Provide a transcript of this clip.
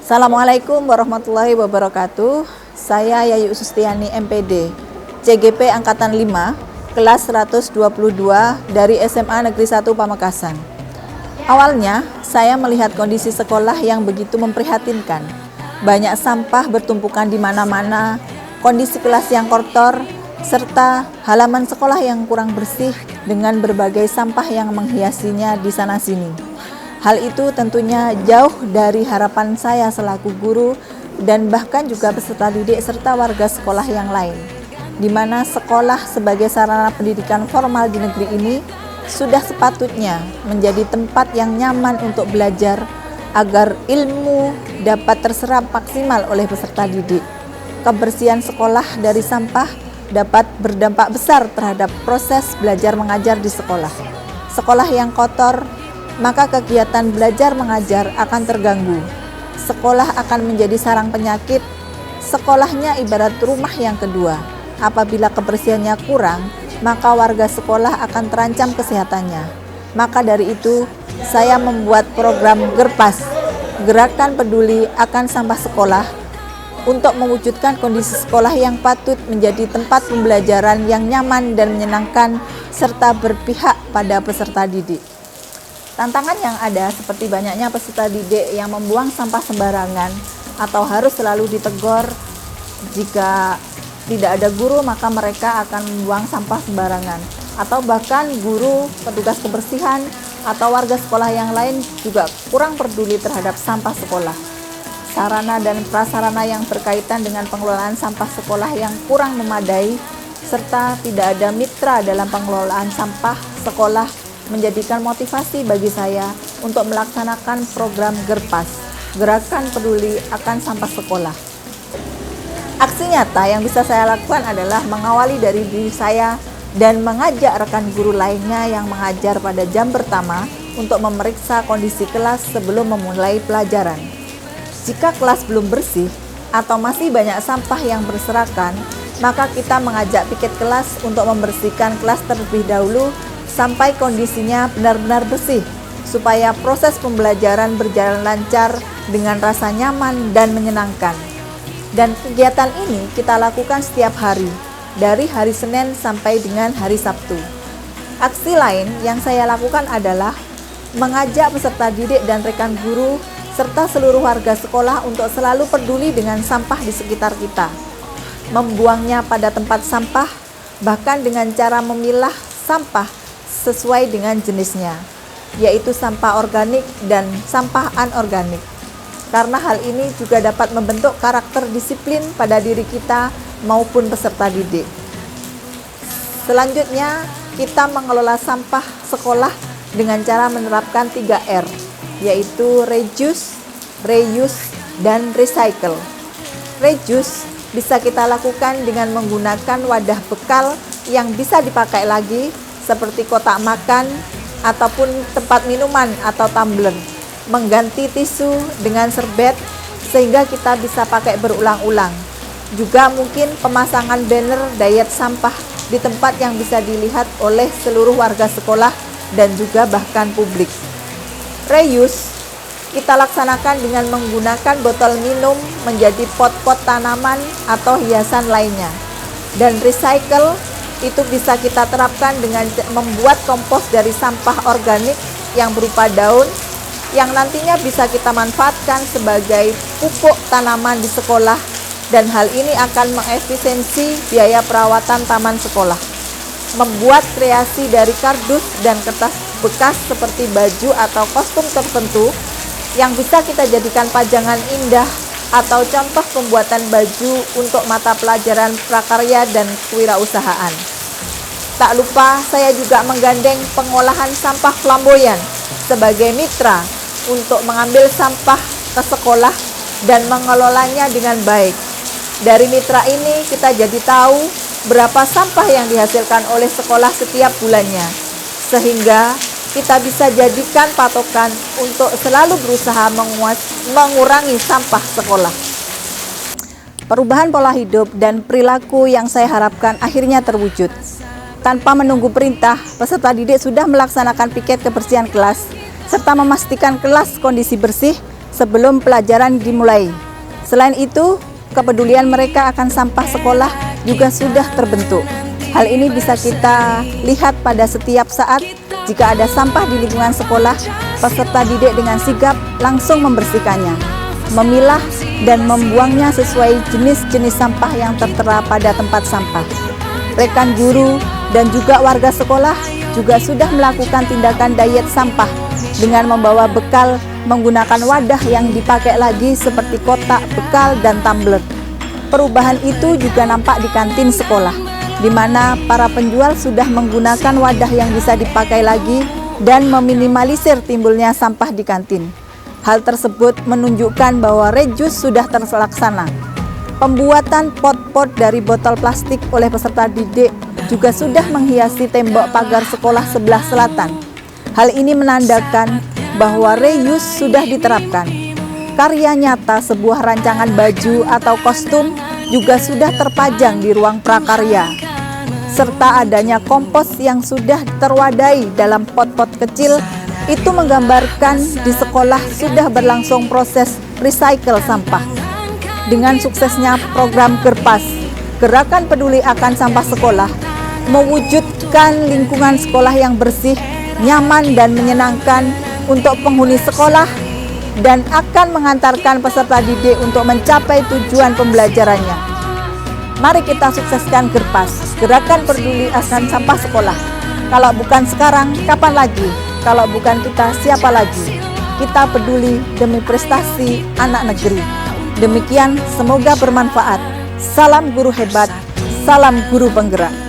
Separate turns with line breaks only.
Assalamualaikum warahmatullahi wabarakatuh. Saya Yayu Sustiani MPD, CGP Angkatan 5, kelas 122 dari SMA Negeri 1 Pamekasan. Awalnya, saya melihat kondisi sekolah yang begitu memprihatinkan. Banyak sampah bertumpukan di mana-mana, kondisi kelas yang kotor, serta halaman sekolah yang kurang bersih dengan berbagai sampah yang menghiasinya di sana-sini. Hal itu tentunya jauh dari harapan saya selaku guru dan bahkan juga peserta didik serta warga sekolah yang lain, di mana sekolah sebagai sarana pendidikan formal di negeri ini sudah sepatutnya menjadi tempat yang nyaman untuk belajar agar ilmu dapat terserap maksimal oleh peserta didik. Kebersihan sekolah dari sampah dapat berdampak besar terhadap proses belajar mengajar di sekolah. Sekolah yang kotor, maka kegiatan belajar mengajar akan terganggu. Sekolah akan menjadi sarang penyakit. Sekolahnya ibarat rumah yang kedua. Apabila kebersihannya kurang, maka warga sekolah akan terancam kesehatannya. Maka dari itu, saya membuat program Gerpas, Gerakan Peduli akan Sampah Sekolah, untuk mewujudkan kondisi sekolah yang patut menjadi tempat pembelajaran yang nyaman dan menyenangkan, serta berpihak pada peserta didik. Tantangan yang ada seperti banyaknya peserta didik yang membuang sampah sembarangan atau harus selalu ditegur. Jika tidak ada guru, maka mereka akan membuang sampah sembarangan. Atau bahkan guru, petugas kebersihan, atau warga sekolah yang lain juga kurang peduli terhadap sampah sekolah. Sarana dan prasarana yang berkaitan dengan pengelolaan sampah sekolah yang kurang memadai, serta tidak ada mitra dalam pengelolaan sampah sekolah menjadikan motivasi bagi saya untuk melaksanakan program Gerpas, Gerakan Peduli akan Sampah Sekolah. Aksi nyata yang bisa saya lakukan adalah mengawali dari diri saya dan mengajak rekan guru lainnya yang mengajar pada jam pertama untuk memeriksa kondisi kelas sebelum memulai pelajaran. Jika kelas belum bersih atau masih banyak sampah yang berserakan, maka kita mengajak piket kelas untuk membersihkan kelas terlebih dahulu sampai kondisinya benar-benar bersih, supaya proses pembelajaran berjalan lancar dengan rasa nyaman dan menyenangkan. Dan kegiatan ini kita lakukan setiap hari, dari hari Senin sampai dengan hari Sabtu. Aksi lain yang saya lakukan adalah mengajak peserta didik dan rekan guru, serta seluruh warga sekolah untuk selalu peduli dengan sampah di sekitar kita. Membuangnya pada tempat sampah, bahkan dengan cara memilah sampah sesuai dengan jenisnya, yaitu sampah organik dan sampah anorganik. Karena hal ini juga dapat membentuk karakter disiplin pada diri kita maupun peserta didik. Selanjutnya, kita mengelola sampah sekolah dengan cara menerapkan 3R, yaitu reduce, reuse, dan recycle. Reduce bisa kita lakukan dengan menggunakan wadah bekal yang bisa dipakai lagi, seperti kotak makan ataupun tempat minuman atau tumbler, mengganti tisu dengan serbet sehingga kita bisa pakai berulang-ulang. Juga mungkin pemasangan banner diet sampah di tempat yang bisa dilihat oleh seluruh warga sekolah dan juga bahkan publik. Reuse kita laksanakan dengan menggunakan botol minum menjadi pot-pot tanaman atau hiasan lainnya. Dan recycle itu bisa kita terapkan dengan membuat kompos dari sampah organik yang berupa daun yang nantinya bisa kita manfaatkan sebagai pupuk tanaman di sekolah, dan hal ini akan mengefisiensi biaya perawatan taman sekolah. Membuat kreasi dari kardus dan kertas bekas seperti baju atau kostum tertentu yang bisa kita jadikan pajangan indah atau contoh pembuatan baju untuk mata pelajaran prakarya dan kewirausahaan. Tak lupa saya juga menggandeng pengolahan sampah flamboyan sebagai mitra untuk mengambil sampah ke sekolah dan mengelolanya dengan baik. Dari mitra ini kita jadi tahu berapa sampah yang dihasilkan oleh sekolah setiap bulannya, sehingga kita bisa jadikan patokan untuk selalu berusaha mengurangi sampah sekolah. Perubahan pola hidup dan perilaku yang saya harapkan akhirnya terwujud. Tanpa menunggu perintah, peserta didik sudah melaksanakan piket kebersihan kelas, serta memastikan kelas kondisi bersih sebelum pelajaran dimulai. Selain itu, kepedulian mereka akan sampah sekolah juga sudah terbentuk. Hal ini bisa kita lihat pada setiap saat jika ada sampah di lingkungan sekolah, peserta didik dengan sigap langsung membersihkannya, memilah dan membuangnya sesuai jenis-jenis sampah yang tertera pada tempat sampah. Rekan guru dan juga warga sekolah juga sudah melakukan tindakan diet sampah dengan membawa bekal menggunakan wadah yang dipakai lagi seperti kotak, bekal, dan tumbler. Perubahan itu juga nampak di kantin sekolah, di mana para penjual sudah menggunakan wadah yang bisa dipakai lagi dan meminimalisir timbulnya sampah di kantin. Hal tersebut menunjukkan bahwa reuse sudah terlaksana. Pembuatan pot-pot dari botol plastik oleh peserta didik juga sudah menghiasi tembok pagar sekolah sebelah selatan. Hal ini menandakan bahwa reuse sudah diterapkan. Karya nyata sebuah rancangan baju atau kostum juga sudah terpajang di ruang prakarya, serta adanya kompos yang sudah terwadai dalam pot-pot kecil. Itu menggambarkan di sekolah sudah berlangsung proses recycle sampah. Dengan suksesnya program Gerpas, Gerakan Peduli Akan Sampah Sekolah, mewujudkan lingkungan sekolah yang bersih, nyaman, dan menyenangkan untuk penghuni sekolah, dan akan mengantarkan peserta didik untuk mencapai tujuan pembelajarannya. Mari kita sukseskan Gerpas, Gerakan Peduli Akan Sampah Sekolah. Kalau bukan sekarang, kapan lagi? Kalau bukan kita, siapa lagi? Kita peduli demi prestasi anak negeri. Demikian, semoga bermanfaat. Salam guru hebat, salam guru penggerak.